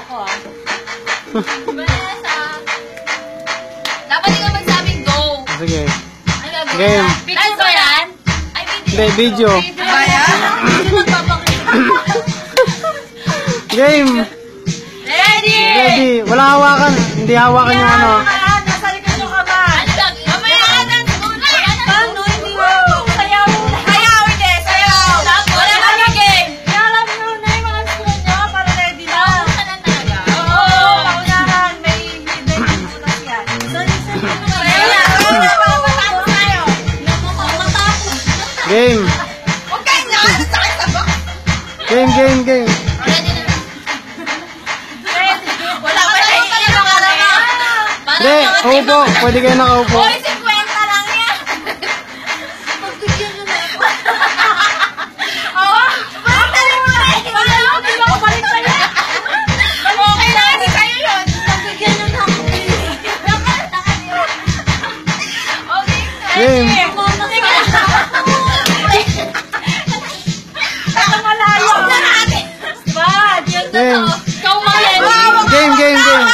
ako ah. Vanessa. Dapat ikaw magsabing go. Sige. Ano gagawin? Game. Video ba yan? Ay, Hindi, video. Ba yan? Game. Ready! Ready. Wala hawakan. Hindi hawakan yung ano. Nasa likod yung kamay. Ano lang? Mamaya ka dance muna. Paano? Hindi mo. Sayaw. Sayaw, hindi. Sayaw. Wala kami game. Alam nyo na yung mga school nyo para ready na. Paunahan na talaga. Oo, paunahan. May butas yan. Game. Huwag kayo na. Sakit sa bak. Game, game, game. Ready na. Wala ka na yung pinakarama. Hindi, upo. Pwede kayo nakaupo. Hoy, 50 lang yan. Pagbigyan nyo na ako. Oo. Balik mo na. Hindi ako balik sa yan. Okay na, hindi kayo yun. Pagbigyan nyo na ako. Okay. Game. Game. Ikaw mayan. Game, game, game.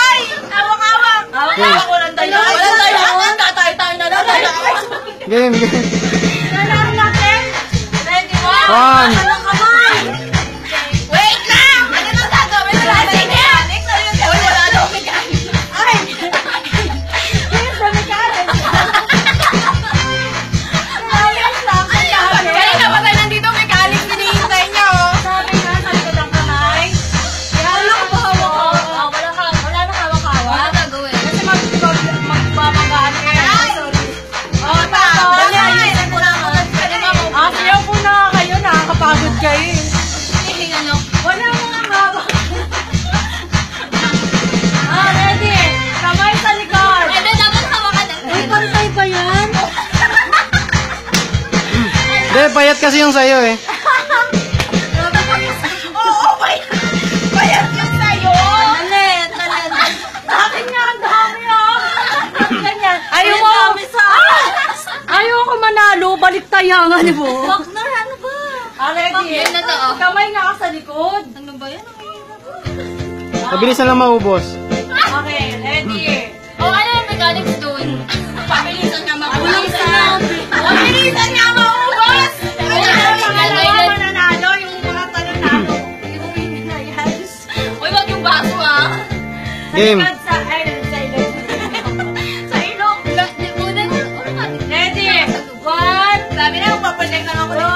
Awak-awak. Awak-awak. Walang tayo. Walang tayo. Tatay-tayo na lang. Game, game. Ready, 1. Wait lang! Ano nang gagawin sa atin yan? Wala daw mechanic. Ay! Here's the mechanic. Ayos lang. Kaya nga patay nandito mechanic. Hinihintay niya, oh. Sabi nga, sa likod ang kamay. Wala ka ba hawak-hawak? Wala na hawak-hawak. Wala gagawin. Kasi magpapamagaan ka. Sorry. Oh, tao. Dali, ayusin ko lang. Sayaw po na kayo. Nakakapagod kayo eh. Ano? Wala mga hawak. Ready. Kamay sa likod. Ay, dapat hawakan ng Uy, pantay ba yan? Hindi, payat kasi yung sayo eh. Oo, bayad yun sa'yo. Talit. Akin nga ang dami oh. Ganyan. Ayaw mo. Ayaw ko manalo. Balik tayo nga ni mo. Partner, ano ba? Ready. Yun na to, oh. Kamay nga ka sa likod. Ano ba yan? Mabilisan lang maubos. Okay, ready. Oh, ano yung mechanics doon? Pabilisan nga maubos. Pabilisan. Pabilisan nga maubos! Mananalo yung mga tanong nato. Iuwi na yan. Uy, wag yung baso, ah. Game. Sa ilog. Sa ilog. Ready. 1. Sabi na, magpapacheck lang ako dito.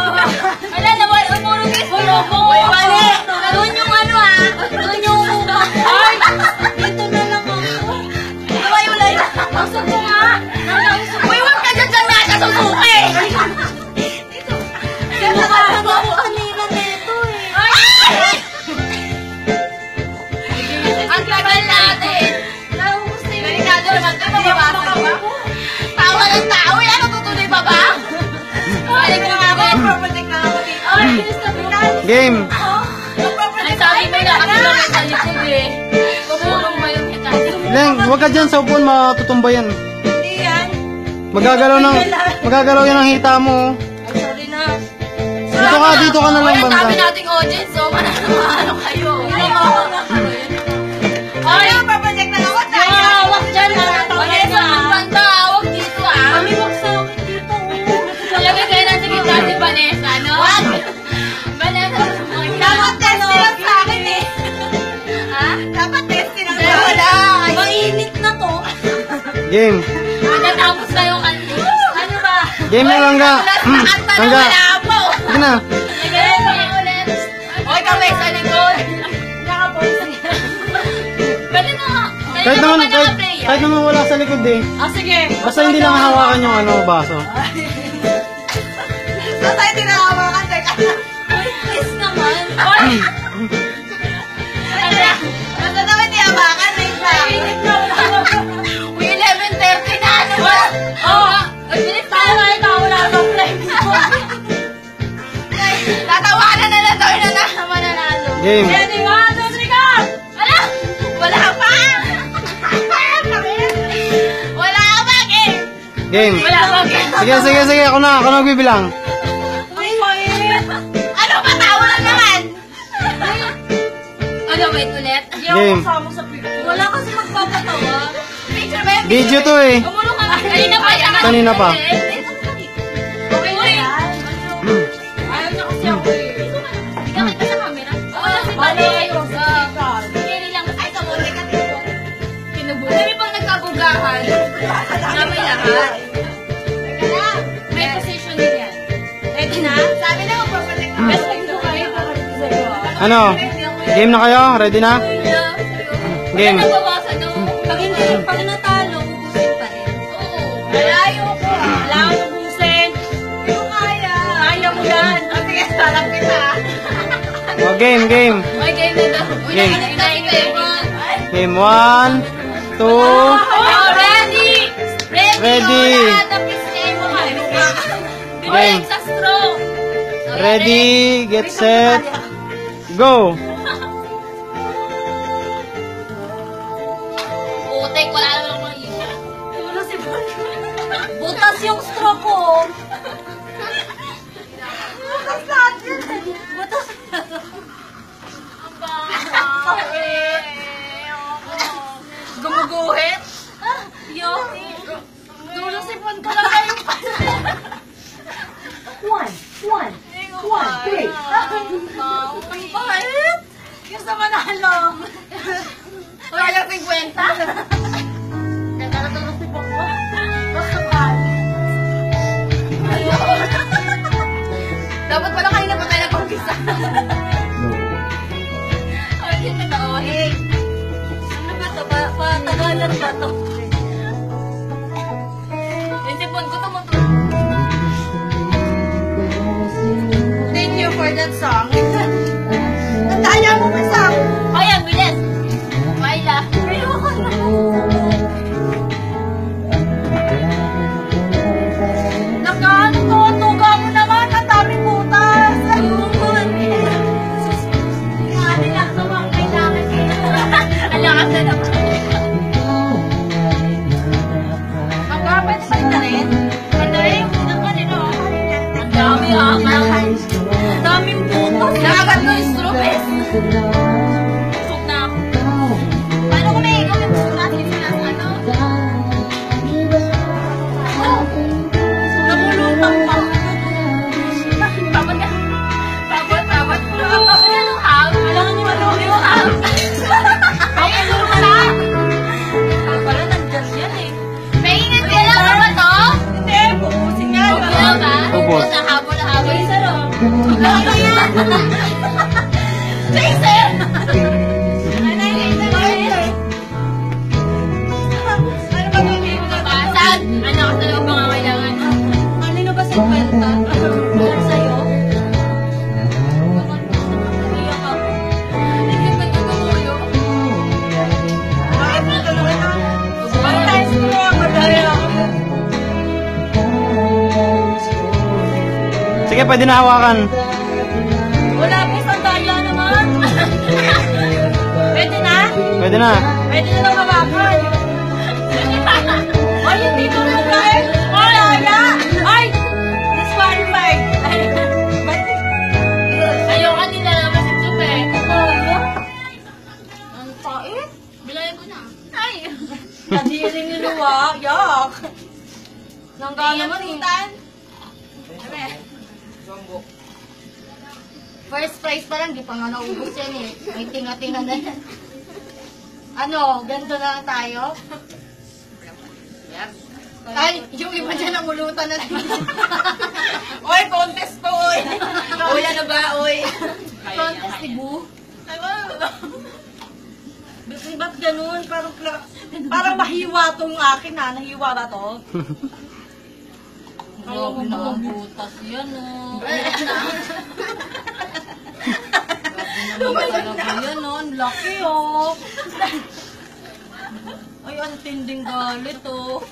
Wala, nawala, umurong guys. Uy, mali. Doon yung ano, ah. Doon yung upa. Ay, dito na lang ako. Diba yung line? Pasok ko nga. Uy, wag ka dyan dyan nga susuki. Nakakaba ko kanina nito eh. Ay! Ang tagal natin. Naubos na yung Delikado naman ito, mababasa ba? Tawa ng tao, yan, natutuloy pa ba? Balik mo nga ako, magpapatik na ako dito. Ay, bilis na bilis. Game. Ay, sabi mo na kasi lang sa likod eh. Kumulong ba yung kita? Leng, huwag ka dyan sa upuan, matutumba yan. Hindi yan. Magagalaw yan ang hita mo. Ay, sorry na. Dito ka na lang, Ay, ang banda. dami nating audience, so ano kayo? Ilang ako na kayo. Ay, papacheck na ako tayo. Hawak dyan, Vanessa, ang banda, hawak dito ah. Kami wag sa akin dito. Lagay kayo ng sige si Vanessa, no? Wag! Vanessa, dapat test lang sa akin eh. Ha? Dapat test lang sa akin. Mainit na to. Game. Natapos na yung kanina. Ano ba? Game na lang ka. Hangga. Malabo. Sige na. Lagay mo ulit. Hoy, kami sa likod. Pwede na nga. Kahit naman wala sa likod eh. Sige. Basta hindi lang hawakan yung ano, baso. Basta hindi na hawakan. Teka. Please naman. Basta naman hindi hawakan. Uy, 11:30 na. Ano ba? Ay, bilis tayo. Wala kang flame. Tatawanan na lang daw na mananalo. Game. Ready, 1, 2, 3, go! Wala! Wala pa! Wala pa, game! Game. Wala pa, game! Sige. Ako na magbibilang. Uy, mainit. Ano ba? Tawa lang naman! Ano, wait ulit? Hindi ako Game. kasama sa picture. Wala kasi magpapatawa. Picture ba yung Video to eh. Umulong ka. Kanina pa yan. Kanina pa. Okay, uy. Ayaw niya kasi ako eh. Hindi ka kita sa camera. Wala si Bali. Kiri lang. Ay, kamote ka. Kinubo. Sabi pang nagkabugahan. Namay lahat. May position din yan. Ready na? Sabi na magpapatek. Best friend ko kayo. Ano? Game na kayo? Ready na? Game. Wala nababasa nyo. Pag hindi, pag natalo, ubusin pa rin. Oo. Malayo ko. Wala ko nabusin. Yung kaya. Kaya mo yan. Okay, sarap kita. Oh, game, game. May game na daw. Uy, Game. nakinip na ito. Game 1, 2, Oh, ready! Ready. Oh, tapos game mo. Game. Sa straw. ready, get set, go! Putek, wala naman ako makikita. Wala si Bal. Butas yung straw ko. Butas natin. Butas. Ang bahay. Gumuguhit? Yoki. Dulusipon ko lang kayo. One, three. Ang bait. Yung sa manalo. Kaya 50? Nagkakadulusipon ko. Basta Bal. Dapat pala kanina pa tayo nag-umpisa. Ay, yun na to. Hey. Ano ba ito? Patagalan ba ito? Yung sipon ko tumutuloy. Thank you for that song. Tandaan mo ba song? Ay, ang bilis. Maila. Ayoko na. Nakaano to? Tuga mo naman. Ang daming butas. Ayun. Sabi lang sa mga kailangan dito. Ang lakas na naman. Magkapit pa rin na rin. Ano eh? Ang kanino? Ang dami ah. Ang daming butas. Nakagat ko yung strobes. Busog na ako. Paano kung may ikaw yung busog natin silang ano? Namulutang pa. Tapos ka. Tapos. Tapos yung hang. Kailangan niyo ano? Yung hang. May ingat ka na. Pala nandyan yan eh. May ingat ka lang naman to. Hindi, bukusin nga. Ano ba? Ubos. Habol na habol. Isa ro. Ano yan? Chaser! Ano ba gagawin mo? Saan? Ano ka talagang pangangailangan? Kanino ba sa kwenta? Para sa'yo? Iyak ako. Hindi ba tutumulo? Bakit mo tuloy na? One times ko lang, madali ako. Sige, pwede na hawakan. Wala po sandalya naman. Pwede na? Pwede na. Pwede na lang hawakan. Ay, hindi mo na tayo. Wala na. Ay, disqualified. Ay, ba't? Ayoko nila naman si Chupe. Ang pait. Bilayan ko na. Ay! Kadiri ni Luwa. Yak. Nangga naman eh. First prize pa lang, di pa nga naubos yan eh. May tinga-tinga na yan. Ano, ganito na lang tayo? Ay, yung iba dyan namulutan na lang. Oy, contest to, oy. Uy, ano ba, uy? Contest ni Boo? Ba't ganun? Parang mahiwa tong akin ha. Nahiwa ba to? Grabe na ang butas yan, oh. Grabe naman talaga yan, oh. Ang laki, oh. Ay, ang tinding galit oh.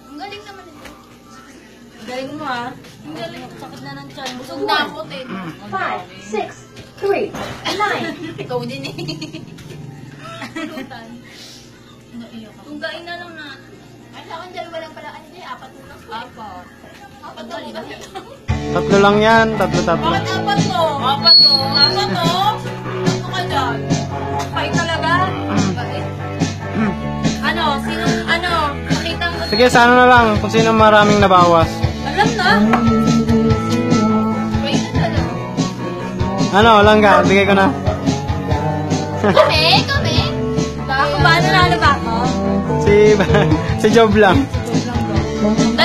Ang galing naman ito. Galing mo ha. Ang galing. Sakit na ng tiyan. Busog na ako, Ted. 5, 6, 3, 9. Ikaw din eh. Pulutan. Naiyak ako. Kung gain na lang na. Ay, sa akin dalawa lang pala. Ano din, apat na lang. Apat. Apat na lang. Tatlo lang yan. Tatlo. Bakit apat to? Apat to. Apat to? Ano ka dyan? Pay talaga? Sige, sa ano na lang, kung sino maraming nabawas. Alam na. Wait, ano? Ano, langga, bigay ko na. Kami? Ba ako ba? Nanalo ba ako? Si Job lang. Ito lang daw.